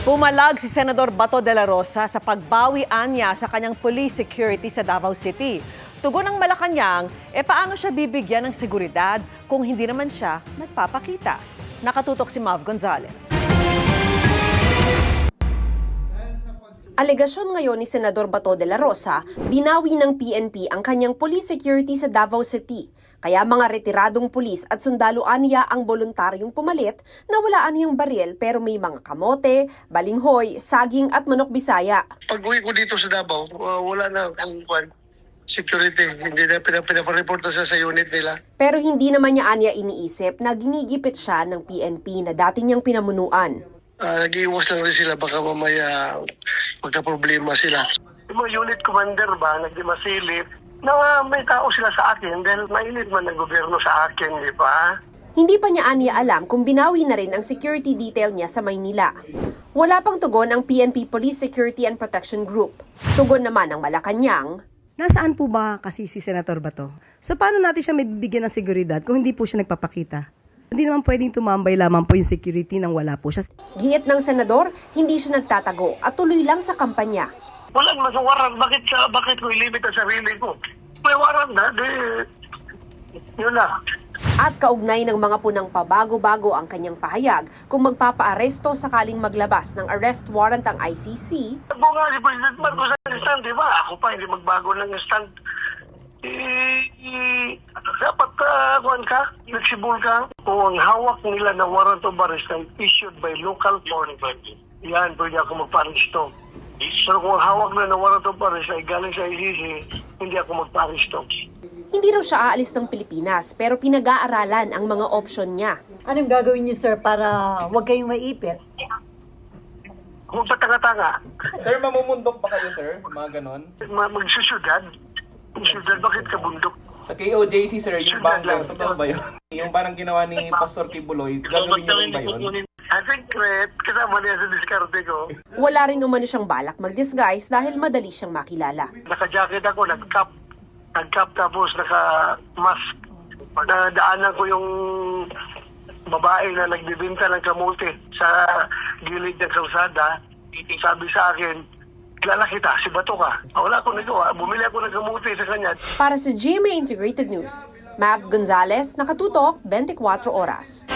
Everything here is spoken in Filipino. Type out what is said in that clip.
Pumalag si Senador Bato de la Rosa sa pagbawian niya sa kanyang police security sa Davao City. Tugon ng Malacanang, paano siya bibigyan ng seguridad kung hindi naman siya nagpapakita? Nakatutok si Mav Gonzalez. Alegasyon ngayon ni Senador Bato de la Rosa, binawi ng PNP ang kanyang police security sa Davao City. Kaya mga retiradong pulis at sundalo aniya ang voluntaryong pumalit na wala aniyang baril pero may mga kamote, balinghoy, saging at manok Bisaya. Pag-uwi ko dito sa Davao, wala na ang security. Hindi na pinapareport na sa unit nila. Pero hindi naman niya aniya iniisip na ginigipit siya ng PNP na dati niyang pinamunuan. Nag-iwas lang rin sila, baka mamaya magka-problema sila. Yung mga unit commander ba, nagdimasilip, na may tao sila sa akin dahil mainit man ng gobyerno sa akin, di ba? Hindi pa niya aniya alam kung binawi na rin ang security detail niya sa Maynila. Wala pang tugon ang PNP Police Security and Protection Group. Tugon naman ang Malacanang. Nasaan po ba kasi si Senator Bato? So paano natin siya may bibigyan ng seguridad kung hindi po siya nagpapakita? Hindi naman pwedeng tumambay lamang po yung security nang wala po siya. Giit ng senador, hindi siya nagtatago at tuloy lang sa kampanya. Wala naman sa warrant. Bakit ko ilimit ang sarili ko? May warrant na, yun na. At kaugnay ng mga punang pabago-bago ang kanyang pahayag kung magpapaaresto sakaling maglabas ng arrest warrant ang ICC. Ako nga si President Marcos sa stand, di ba? Ako pa hindi magbago ng stand. Dapat flexible ka. Kung ang hawak nila ng warrant of arrest ay issued by local court, yan, pwede ako magpa-aresto. Pero kung ang hawak na ng warrant of arrest ay galing sa ICC, hindi ako magpa-aresto. Hindi raw siya aalis ng Pilipinas pero pinag-aaralan ang mga opsyon niya. Anong gagawin niyo, sir, para huwag kayong maipit? Kung sa tanga-tanga, Sir, mamumundok ba kayo, sir? Mga ganon? magsusyudad. Syudad, bakit ka bundok? Sa KOJC, sir, yung bunker, totoo ba yun? Yung parang ginawa ni Pastor Kibuloy, gagawin niyo rin ba yun? I think, kasama niya sa diskarte ko. Wala rin umano siyang balak mag-disguise dahil madali siyang makilala. Naka-jacket ako, nag-cap tapos naka-mask. Nadaanan ko yung babae na nagbibinta ng kamote sa gilid ng kalsada. Sabi sa akin, kilala kita, si Bato ka. Wala akong nagawa, bumili ako ng kamote sa kanya. Para sa GMA Integrated News, Mav Gonzalez, Nakatutok, 24 Oras.